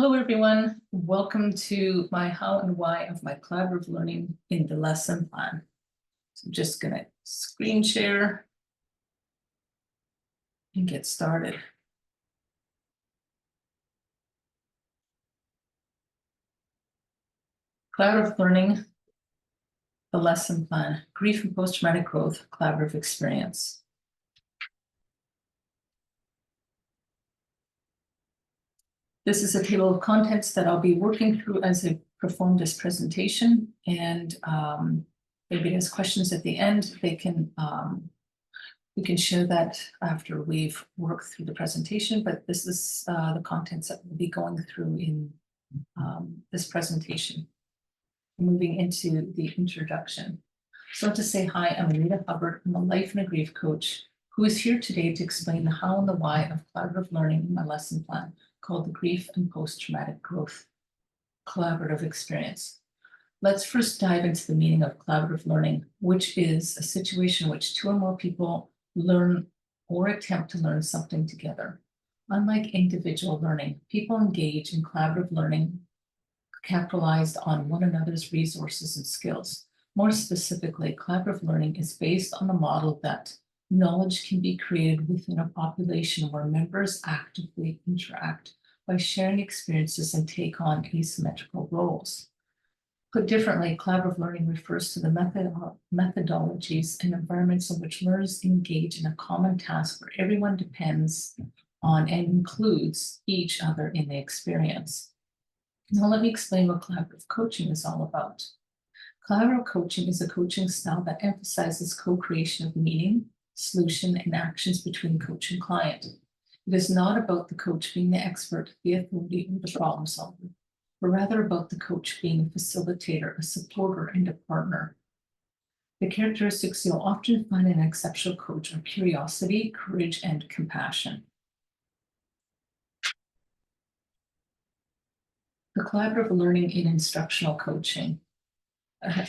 Hello, everyone. Welcome to my how and why of my collaborative learning in the lesson plan. So I'm just going to screen share and get started. Collaborative learning, the lesson plan, grief and post-traumatic growth, collaborative experience. This is a table of contents that I'll be working through as I perform this presentation. And if anybody has questions at the end, we can share that after we've worked through the presentation, but this is the contents that we'll be going through in this presentation. Moving into the introduction. So to say hi, I'm Anita Hubbard. I'm a life and a grief coach who is here today to explain the how and the why of collaborative learning in my lesson plan called the Grief and Post-Traumatic Growth Collaborative Experience. Let's first dive into the meaning of collaborative learning, which is a situation in which two or more people learn or attempt to learn something together. Unlike individual learning, people engage in collaborative learning capitalized on one another's resources and skills. More specifically, collaborative learning is based on the model that knowledge can be created within a population where members actively interact by sharing experiences and take on asymmetrical roles. Put differently, collaborative learning refers to the methodologies and environments in which learners engage in a common task where everyone depends on and includes each other in the experience. Now let me explain what collaborative coaching is all about. Collaborative coaching is a coaching style that emphasizes co-creation of meaning, solution, and actions between coach and client. It is not about the coach being the expert, the authority, or the problem solver, but rather about the coach being a facilitator, a supporter, and a partner. The characteristics you'll often find in an exceptional coach are curiosity, courage, and compassion. The collaborative learning in instructional coaching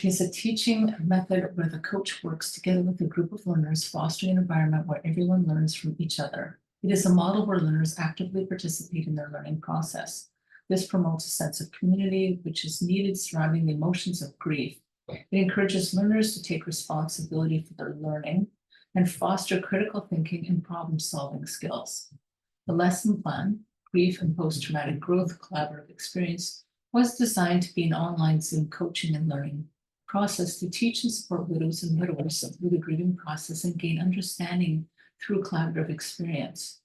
is a teaching method where the coach works together with a group of learners, fostering an environment where everyone learns from each other. It is a model where learners actively participate in their learning process. This promotes a sense of community, which is needed surrounding the emotions of grief. It encourages learners to take responsibility for their learning and foster critical thinking and problem-solving skills. The lesson plan, Grief and Post-Traumatic Growth Collaborative Experience, was designed to be an online Zoom coaching and learning process to teach and support widows and widowers through the grieving process and gain understanding through collaborative experience.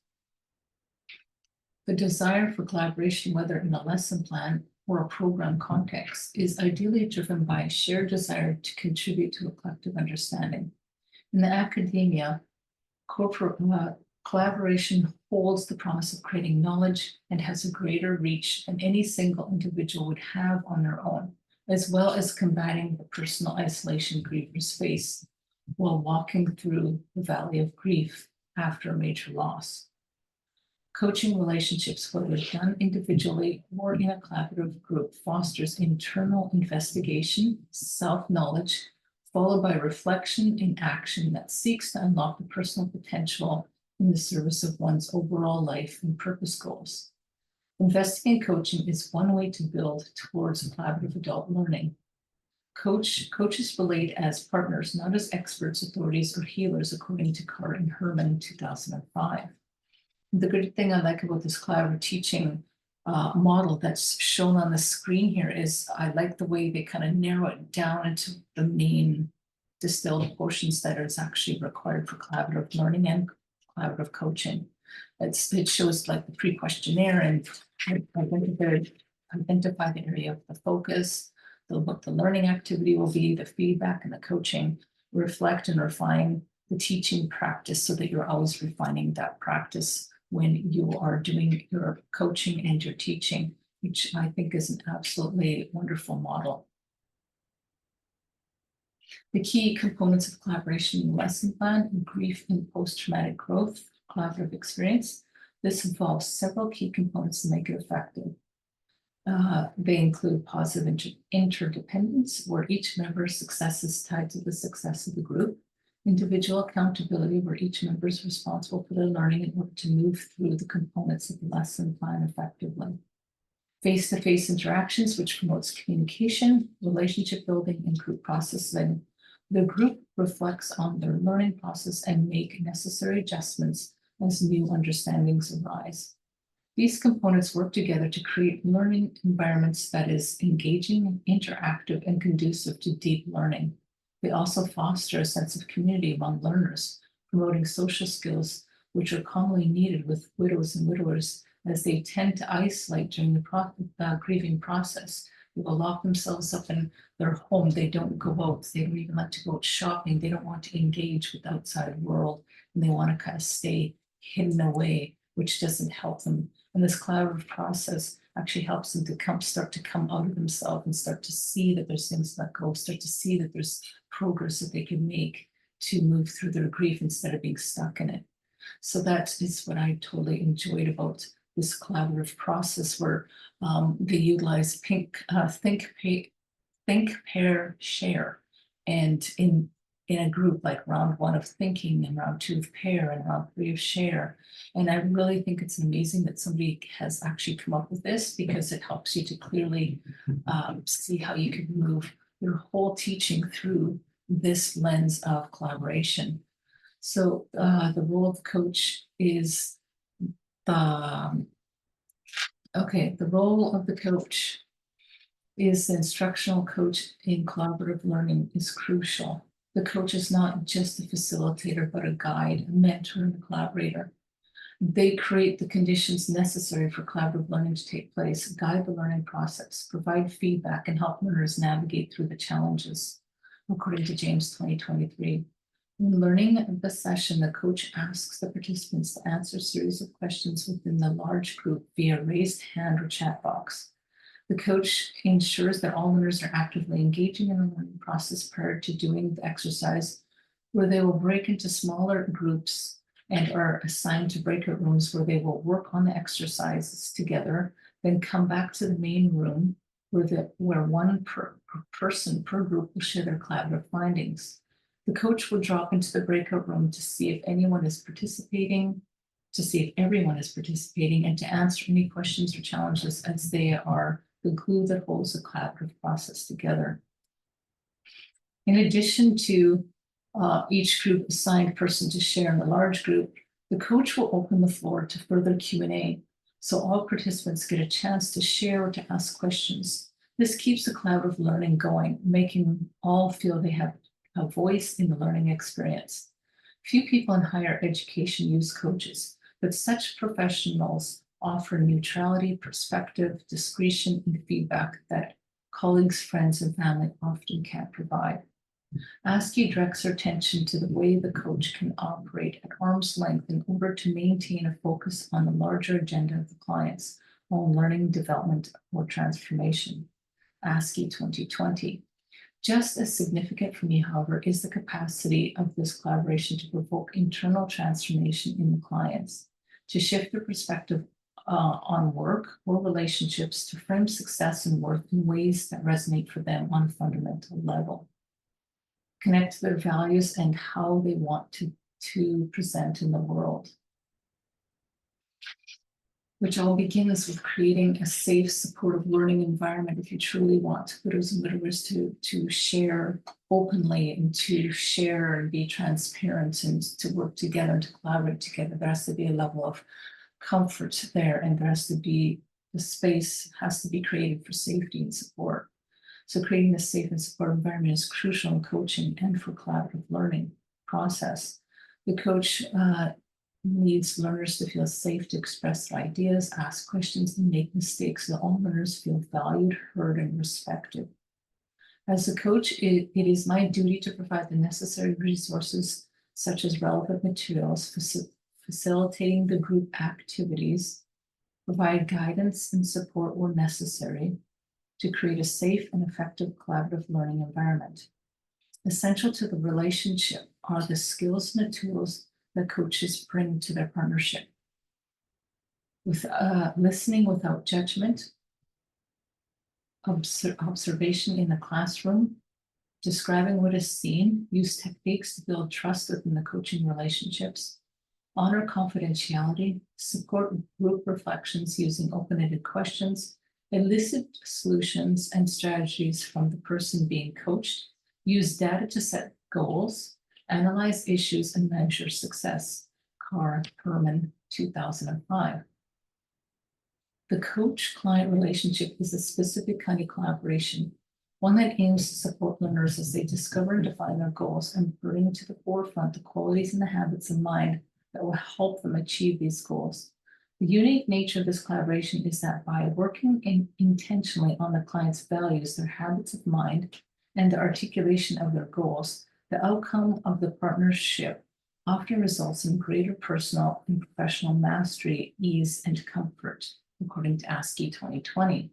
The desire for collaboration, whether in a lesson plan or a program context, is ideally driven by a shared desire to contribute to a collective understanding. In the academia, collaboration holds the promise of creating knowledge and has a greater reach than any single individual would have on their own, as well as combating the personal isolation grievers face while walking through the valley of grief after a major loss. Coaching relationships, whether done individually or in a collaborative group, fosters internal investigation, self-knowledge, followed by reflection and action that seeks to unlock the personal potential in the service of one's overall life and purpose goals. Investing in coaching is one way to build towards collaborative adult learning. Coaches relate as partners, not as experts, authorities, or healers, according to Carr and Herman in 2005. The good thing I like about this collaborative teaching model that's shown on the screen here is I like the way they kind of narrow it down into the main distilled portions that is actually required for collaborative learning and collaborative coaching. It shows like the pre-questionnaire and identify the area of the focus, what the learning activity will be, the feedback and the coaching, reflect and refine the teaching practice so that you're always refining that practice when you are doing your coaching and your teaching, which I think is an absolutely wonderful model. The key components of collaboration in the lesson plan: grief and post-traumatic growth collaborative experience. This involves several key components to make it effective. They include positive interdependence, where each member's success is tied to the success of the group. Individual accountability, where each member is responsible for their learning in order to move through the components of the lesson plan effectively. face-to-face interactions, which promotes communication, relationship building, and group processing. The group reflects on their learning process and make necessary adjustments as new understandings arise. These components work together to create learning environments that is engaging, interactive, and conducive to deep learning. They also foster a sense of community among learners, promoting social skills, which are commonly needed with widows and widowers, as they tend to isolate during the grieving process. They will lock themselves up in their home. They don't go out. They don't even like to go out shopping. They don't want to engage with the outside world, and they want to kind of stay hidden away, which doesn't help them. And this collaborative process actually helps them to start to come out of themselves and start to see that there's things that go, start to see that there's progress that they can make to move through their grief instead of being stuck in it. So that is what I totally enjoyed about this collaborative process, where they utilize think, pair, share, and in a group like round 1 of thinking and round 2 of pair and round 3 of share. And I really think it's amazing that somebody has actually come up with this, because it helps you to clearly see how you can move your whole teaching through this lens of collaboration. So the role of coach is the role of the coach is the instructional coach in collaborative learning is crucial. The coach is not just a facilitator, but a guide, a mentor, and a collaborator. They create the conditions necessary for collaborative learning to take place, guide the learning process, provide feedback, and help learners navigate through the challenges, according to James 2023. In learning the session, the coach asks the participants to answer a series of questions within the large group via raised hand or chat box. The coach ensures that all learners are actively engaging in the learning process prior to doing the exercise, where they will break into smaller groups and are assigned to breakout rooms where they will work on the exercises together, then come back to the main room where one person per group will share their collaborative findings. The coach will drop into the breakout room to see if anyone is participating, to see if everyone is participating, and to answer any questions or challenges, as they are the glue that holds the collaborative process together. In addition to each group assigned person to share in the large group, the coach will open the floor to further Q&A, so all participants get a chance to share or to ask questions. This keeps the collaborative learning going, making all feel they have a voice in the learning experience. Few people in higher education use coaches, but such professionals offer neutrality, perspective, discretion, and feedback that colleagues, friends, and family often can't provide. ASCII directs our attention to the way the coach can operate at arm's length in order to maintain a focus on the larger agenda of the client's own learning, development, or transformation. ASCII 2020. Just as significant for me, however, is the capacity of this collaboration to provoke internal transformation in the clients, to shift their perspective on work or relationships, to frame success and worth in ways that resonate for them on a fundamental level, connect to their values and how they want to present in the world. Which all begins with creating a safe, supportive learning environment if you truly want widows and widowers to share openly and to share and be transparent and to work together and to collaborate together. There has to be a level of comfort there, and there has to be, the space has to be created for safety and support. So creating a safe and supportive environment is crucial in coaching and for collaborative learning process. The coach needs learners to feel safe to express their ideas, ask questions, and make mistakes, so that all learners feel valued, heard, and respected. As a coach, it is my duty to provide the necessary resources, such as relevant materials, facilitating the group activities, provide guidance and support where necessary, to create a safe and effective collaborative learning environment. Essential to the relationship are the skills and the tools that coaches bring to their partnership. With listening without judgment, observation in the classroom, describing what is seen, use techniques to build trust within the coaching relationships, honor confidentiality, support group reflections using open-ended questions, elicit solutions and strategies from the person being coached, use data to set goals, analyze issues, and measure success. Carr Perman, 2005. The coach-client relationship is a specific kind of collaboration, one that aims to support learners as they discover and define their goals and bring to the forefront the qualities and the habits of mind that will help them achieve these goals. The unique nature of this collaboration is that by working intentionally on the client's values, their habits of mind, and the articulation of their goals, the outcome of the partnership often results in greater personal and professional mastery, ease, and comfort, according to ASCII 2020.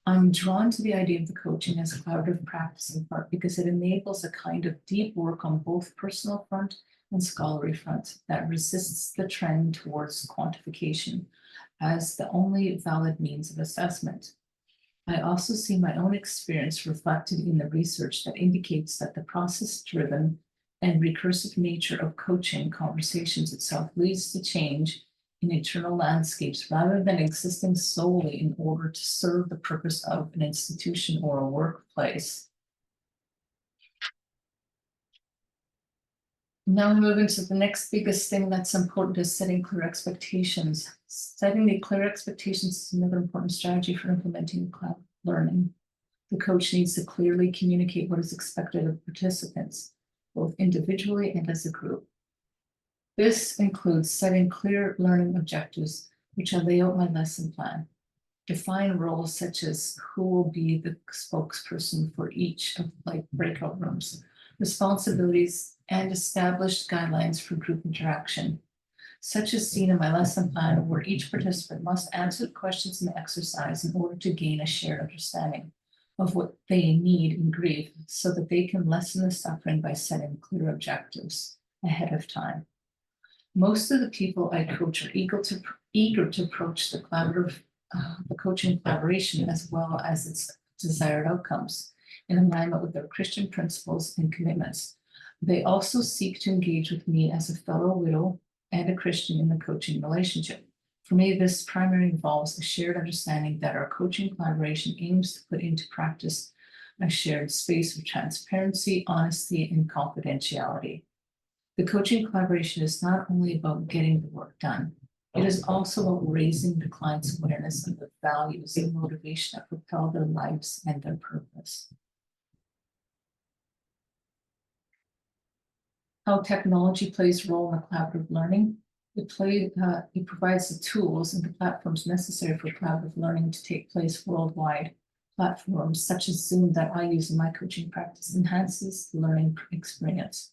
I'm drawn to the idea of the coaching as collaborative practice in part because it enables a kind of deep work on both personal front and scholarly front that resists the trend towards quantification as the only valid means of assessment. I also see my own experience reflected in the research that indicates that the process-driven and recursive nature of coaching conversations itself leads to change in internal landscapes rather than existing solely in order to serve the purpose of an institution or a workplace. Now moving to the next biggest thing that's important is setting clear expectations. Setting the clear expectations is another important strategy for implementing cloud learning. The coach needs to clearly communicate what is expected of participants, both individually and as a group. This includes setting clear learning objectives, which I lay out my lesson plan. Define roles such as who will be the spokesperson for each of breakout rooms, responsibilities, and established guidelines for group interaction, such as seen in my lesson plan, where each participant must answer the questions in the exercise in order to gain a shared understanding of what they need in grief so that they can lessen the suffering by setting clear objectives ahead of time. Most of the people I coach are eager to approach the coaching collaboration as well as its desired outcomes in alignment with their Christian principles and commitments. They also seek to engage with me as a fellow widow and a Christian in the coaching relationship. For me, this primarily involves a shared understanding that our coaching collaboration aims to put into practice a shared space of transparency, honesty, and confidentiality. The coaching collaboration is not only about getting the work done, it is also about raising the client's awareness of the values and motivation that propel their lives and their purpose. How technology plays a role in the collaborative learning. It provides the tools and the platforms necessary for collaborative learning to take place worldwide. Platforms such as Zoom that I use in my coaching practice enhances the learning experience,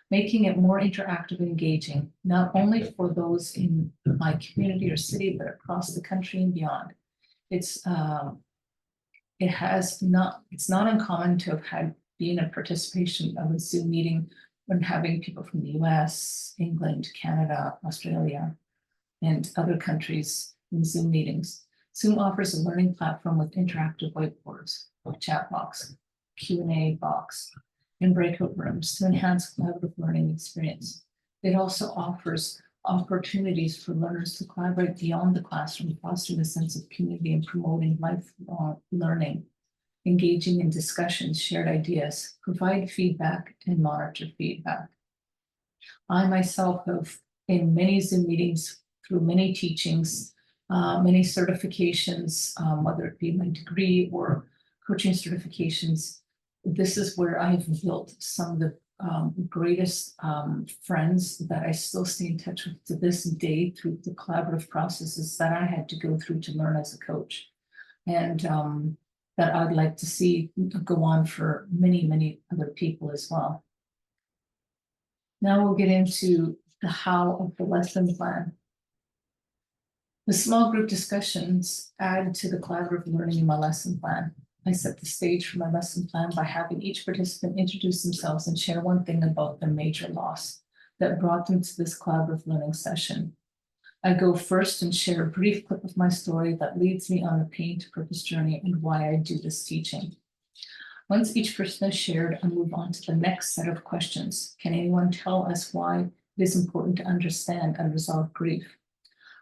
making it more interactive and engaging, not only for those in my community or city, but across the country and beyond. It's not uncommon to have been a participation of a Zoom meeting when having people from the US, England, Canada, Australia, and other countries in Zoom meetings. Zoom offers a learning platform with interactive whiteboards, chat box, Q&A box, and breakout rooms to enhance collaborative learning experience. It also offers opportunities for learners to collaborate beyond the classroom, fostering a sense of community and promoting lifelong learning, engaging in discussions, shared ideas, provide feedback, and monitor feedback. I myself have in many Zoom meetings, through many teachings, many certifications, whether it be my degree or coaching certifications. This is where I've built some of the greatest friends that I still stay in touch with to this day through the collaborative processes that I had to go through to learn as a coach. And that I'd like to see go on for many, many other people as well. Now we'll get into the how of the lesson plan. The small group discussions add to the collaborative learning in my lesson plan. I set the stage for my lesson plan by having each participant introduce themselves and share one thing about their major loss that brought them to this collaborative learning session. I go first and share a brief clip of my story that leads me on the pain to purpose journey and why I do this teaching. Once each person has shared, I move on to the next set of questions. Can anyone tell us why it is important to understand and resolve grief?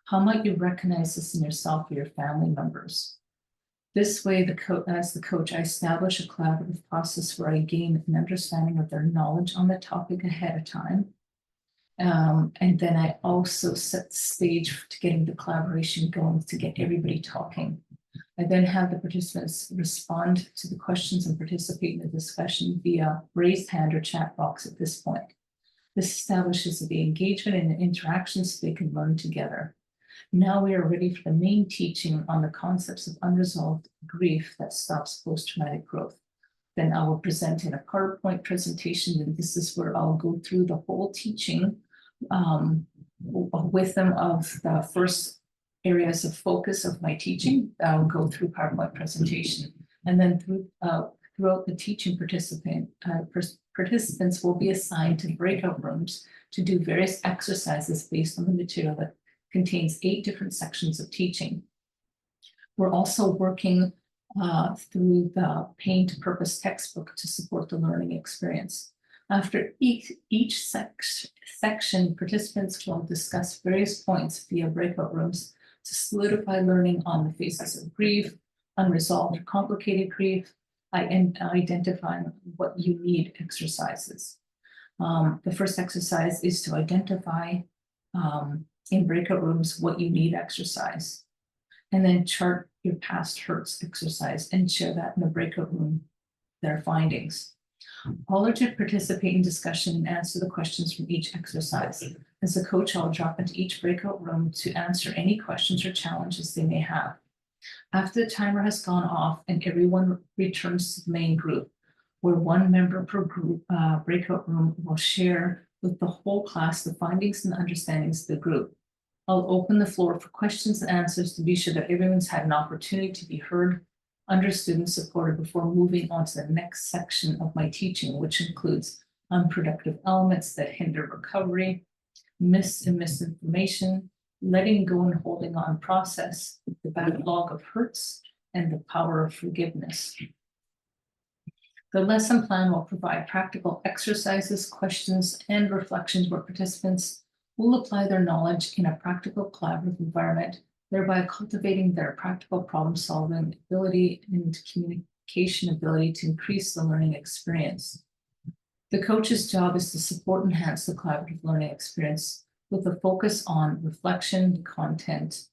How might you recognize this in yourself or your family members? This way, as the coach, I establish a collaborative process where I gain an understanding of their knowledge on the topic ahead of time. And then I also set the stage to getting the collaboration going to get everybody talking. I then have the participants respond to the questions and participate in the discussion via raised hand or chat box at this point. This establishes the engagement and the interactions so they can learn together. Now we are ready for the main teaching on the concepts of unresolved grief that stops post-traumatic growth. Then I will present in a PowerPoint presentation, and this is where I'll go through the whole teaching with them of the first areas of focus of my teaching. I'll go through PowerPoint presentation, and then throughout the teaching participants will be assigned to breakout rooms to do various exercises based on the material that contains 8 different sections of teaching. We're also working through the Pain to Purpose textbook to support the learning experience. After each section, participants will discuss various points via breakout rooms to solidify learning on the phases of grief, unresolved or complicated grief, and identifying what you need exercises. The first exercise is to identify in breakout rooms what you need exercise, and then chart your past hurts exercise and share that in the breakout room, their findings. All are to participate in discussion and answer the questions from each exercise. As a coach, I'll drop into each breakout room to answer any questions or challenges they may have. After the timer has gone off and everyone returns to the main group, where one member per group breakout room will share with the whole class the findings and understandings of the group. I'll open the floor for questions and answers to be sure that everyone's had an opportunity to be heard, understood, and supported before moving on to the next section of my teaching, which includes unproductive elements that hinder recovery, misinformation, letting go and holding on process, the backlog of hurts, and the power of forgiveness. The lesson plan will provide practical exercises, questions, and reflections where participants will apply their knowledge in a practical collaborative environment, thereby cultivating their practical problem-solving ability and communication ability to increase the learning experience. The coach's job is to support and enhance the collaborative learning experience with a focus on reflection, content,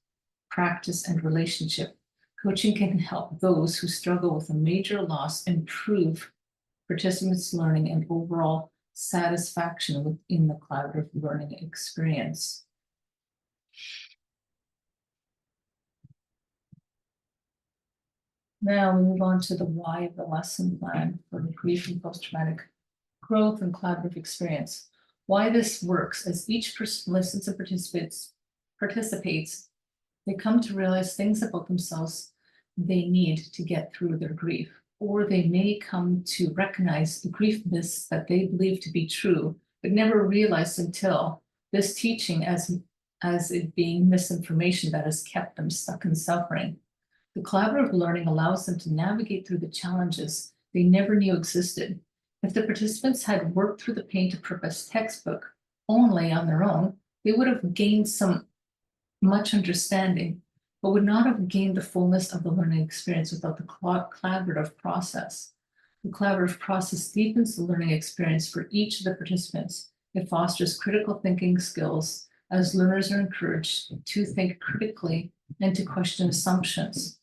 practice, and relationship. Coaching can help those who struggle with a major loss improve participants' learning and overall satisfaction within the collaborative learning experience. Now we move on to the why of the lesson plan for grief and post-traumatic growth and collaborative experience. Why this works: as each person listens and participates, they come to realize things about themselves they need to get through their grief, or they may come to recognize the grief myths that they believe to be true, but never realized until this teaching as it being misinformation that has kept them stuck in suffering. The collaborative learning allows them to navigate through the challenges they never knew existed. If the participants had worked through the Pain to Purpose textbook only on their own, they would have gained much understanding, but would not have gained the fullness of the learning experience without the collaborative process. The collaborative process deepens the learning experience for each of the participants. It fosters critical thinking skills as learners are encouraged to think critically and to question assumptions.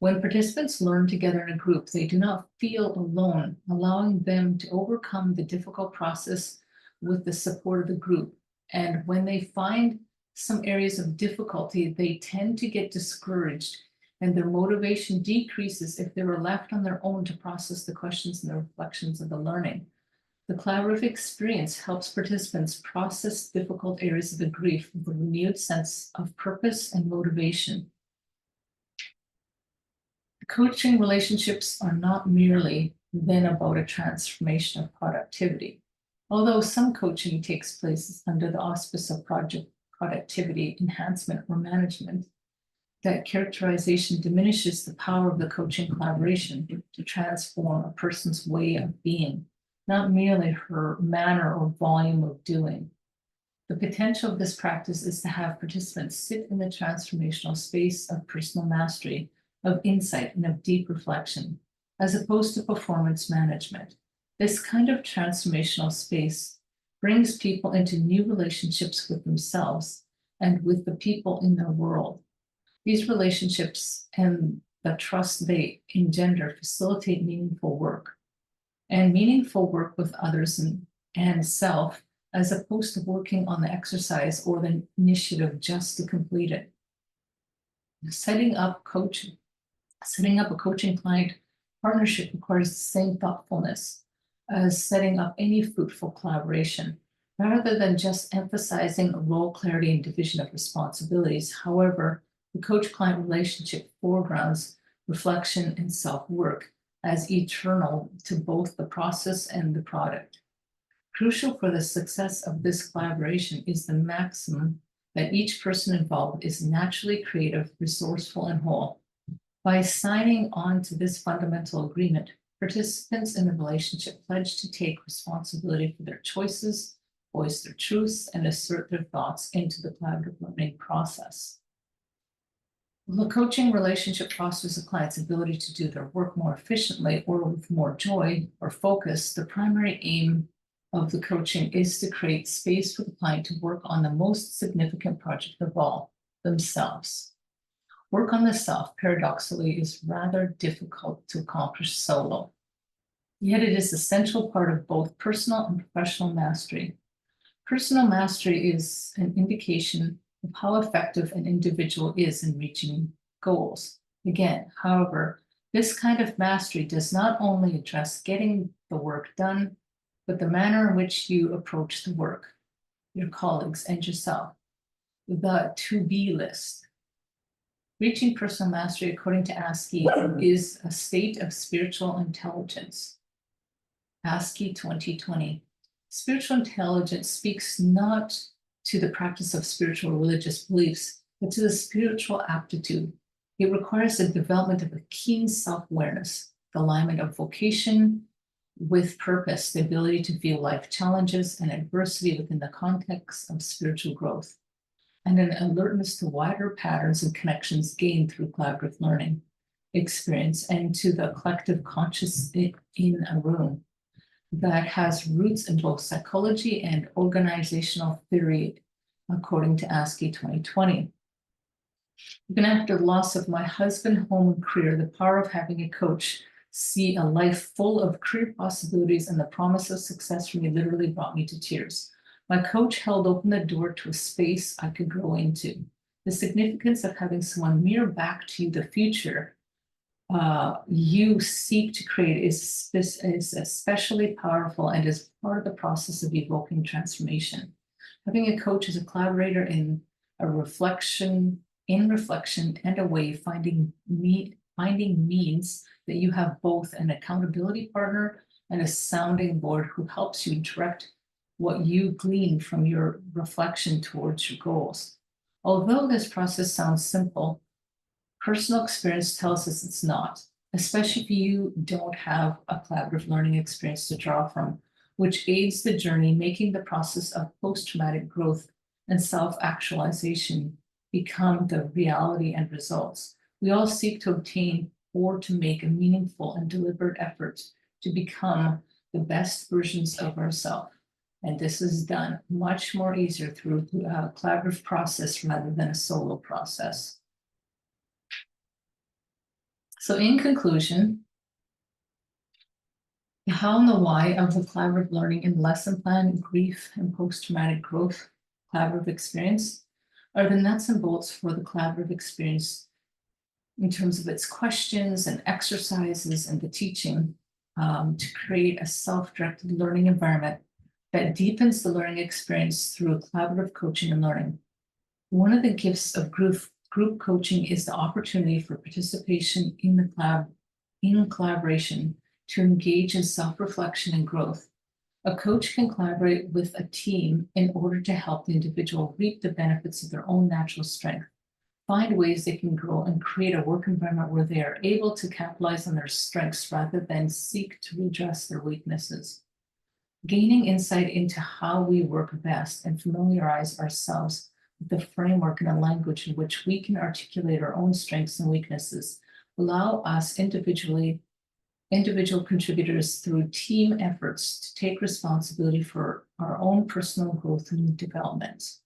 When participants learn together in a group, they do not feel alone, allowing them to overcome the difficult process with the support of the group. And when they find some areas of difficulty, they tend to get discouraged and their motivation decreases if they were left on their own to process the questions and the reflections of the learning. The collaborative experience helps participants process difficult areas of the grief with a renewed sense of purpose and motivation. Coaching relationships are not merely then about a transformation of productivity. Although some coaching takes place under the auspice of productivity enhancement or management, that characterization diminishes the power of the coaching collaboration to transform a person's way of being, not merely her manner or volume of doing. The potential of this practice is to have participants sit in the transformational space of personal mastery, of insight and of deep reflection, as opposed to performance management. This kind of transformational space brings people into new relationships with themselves and with the people in their world. These relationships and the trust they engender facilitate meaningful work with others and self, as opposed to working on the exercise or the initiative just to complete it. Setting up a coaching client partnership requires the same thoughtfulness as setting up any fruitful collaboration, rather than just emphasizing role clarity and division of responsibilities. However, the coach-client relationship foregrounds reflection and self-work as eternal to both the process and the product. Crucial for the success of this collaboration is the maximum that each person involved is naturally creative, resourceful, and whole. By signing on to this fundamental agreement, participants in the relationship pledge to take responsibility for their choices, voice their truths, and assert their thoughts into the collaborative learning process. The coaching relationship fosters a client's ability to do their work more efficiently or with more joy or focus. The primary aim of the coaching is to create space for the client to work on the most significant project of all, themselves. Work on the self, paradoxically, is rather difficult to accomplish solo. Yet it is an essential part of both personal and professional mastery. Personal mastery is an indication of how effective an individual is in reaching goals. Again, however, this kind of mastery does not only address getting the work done, but the manner in which you approach the work, your colleagues, and yourself. The to-be list. Reaching personal mastery, according to Askey, is a state of spiritual intelligence. Askey 2020. Spiritual intelligence speaks not to the practice of spiritual religious beliefs, but to the spiritual aptitude. It requires the development of a keen self-awareness, the alignment of vocation with purpose, the ability to view life challenges and adversity within the context of spiritual growth, and an alertness to wider patterns and connections gained through collaborative learning experience and to the collective conscious in a room that has roots in both psychology and organizational theory, according to Askey 2020. Even after the loss of my husband, home, and career, the power of having a coach see a life full of career possibilities and the promise of success for me literally brought me to tears. My coach held open the door to a space I could grow into. The significance of having someone mirror back to you the future you seek to create is especially powerful and is part of the process of evoking transformation. Having a coach as a collaborator in reflection and a way finding means that you have both an accountability partner and a sounding board who helps you direct what you glean from your reflection towards your goals. Although this process sounds simple, personal experience tells us it's not, especially if you don't have a collaborative learning experience to draw from, which aids the journey, making the process of post-traumatic growth and self-actualization become the reality and results. We all seek to obtain or to make a meaningful and deliberate effort to become the best versions of ourselves. And this is done much more easier through a collaborative process rather than a solo process. So in conclusion, the how and the why of the collaborative learning in lesson plan, grief, and post-traumatic growth collaborative experience are the nuts and bolts for the collaborative experience in terms of its questions and exercises and the teaching to create a self-directed learning environment that deepens the learning experience through collaborative coaching and learning. One of the gifts of group coaching is the opportunity for participation in collaboration to engage in self-reflection and growth. A coach can collaborate with a team in order to help the individual reap the benefits of their own natural strength, find ways they can grow, and create a work environment where they are able to capitalize on their strengths rather than seek to redress their weaknesses. Gaining insight into how we work best and familiarize ourselves with the framework and the language in which we can articulate our own strengths and weaknesses allow us individual contributors through team efforts to take responsibility for our own personal growth and development.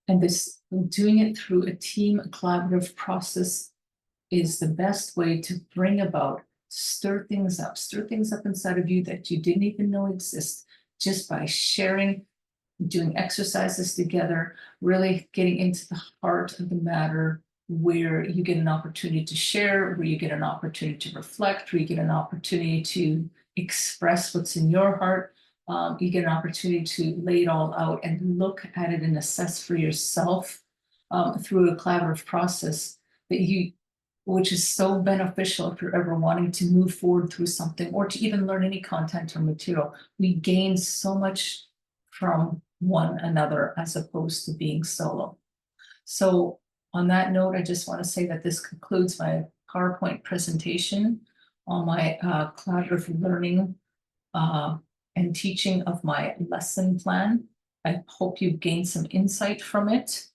And this, doing it through a team collaborative process, is the best way to bring about, stir things up inside of you that you didn't even know exist, just by sharing, doing exercises together, really getting into the heart of the matter, where you get an opportunity to share, where you get an opportunity to reflect, where you get an opportunity to express what's in your heart. You get an opportunity to lay it all out and look at it and assess for yourself through a collaborative process which is so beneficial if you're ever wanting to move forward through something, or to even learn any content or material. We gain so much from one another as opposed to being solo. So on that note, I just want to say that this concludes my PowerPoint presentation on my collaborative learning and teaching of my lesson plan. I hope you gained some insight from it.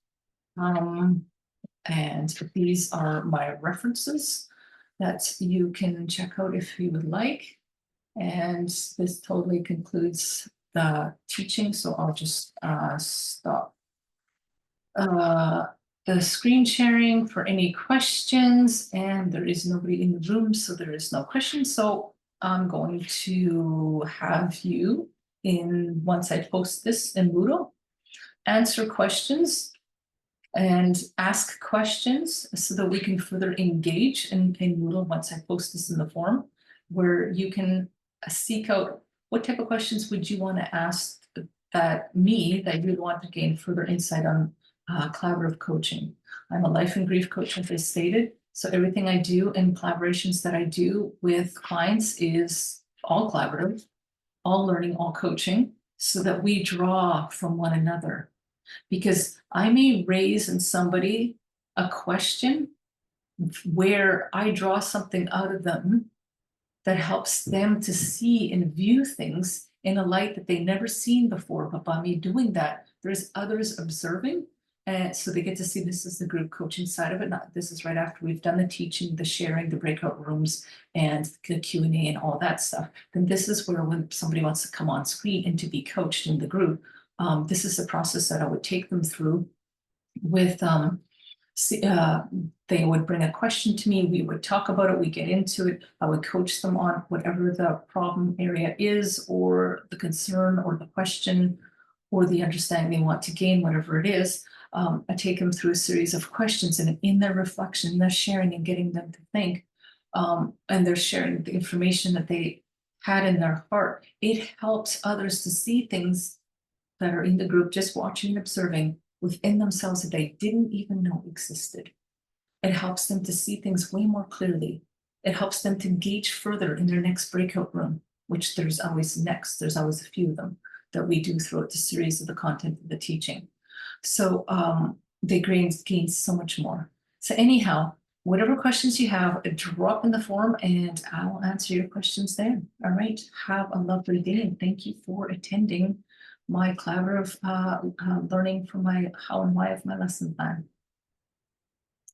And these are my references that you can check out if you would like. And this totally concludes the teaching, so I'll just stop the screen sharing for any questions, and there is nobody in the room, so there is no questions. So I'm going to have you, once I post this in Moodle, answer questions and ask questions so that we can further engage in Moodle once I post this in the forum, where you can seek out what type of questions would you want to ask me that you'd want to gain further insight on collaborative coaching. I'm a life and grief coach, as I stated, so everything I do and collaborations that I do with clients is all collaborative, all learning, all coaching, so that we draw from one another. Because I may raise in somebody a question where I draw something out of them that helps them to see and view things in a light that they never seen before. But by me doing that, there's others observing. And so they get to see this is the group coaching side of it. This is right after we've done the teaching, the sharing, the breakout rooms, and the Q&A and all that stuff. Then this is where, when somebody wants to come on screen and to be coached in the group, this is the process that I would take them through with, they would bring a question to me, we would talk about it, we get into it, I would coach them on whatever the problem area is, or the concern, or the question, or the understanding they want to gain, whatever it is. I take them through a series of questions, and in their reflection, they're sharing and getting them to think, and they're sharing the information that they had in their heart. It helps others to see things that are in the group, just watching and observing within themselves that they didn't even know existed. It helps them to see things way more clearly. It helps them to engage further in their next breakout room, which there's always a few of them that we do throughout the series of the content of the teaching. So they gain so much more. So anyhow, whatever questions you have, drop in the forum and I'll answer your questions there. All right, have a lovely day, and thank you for attending my collaborative learning for my how and why of my lesson plan.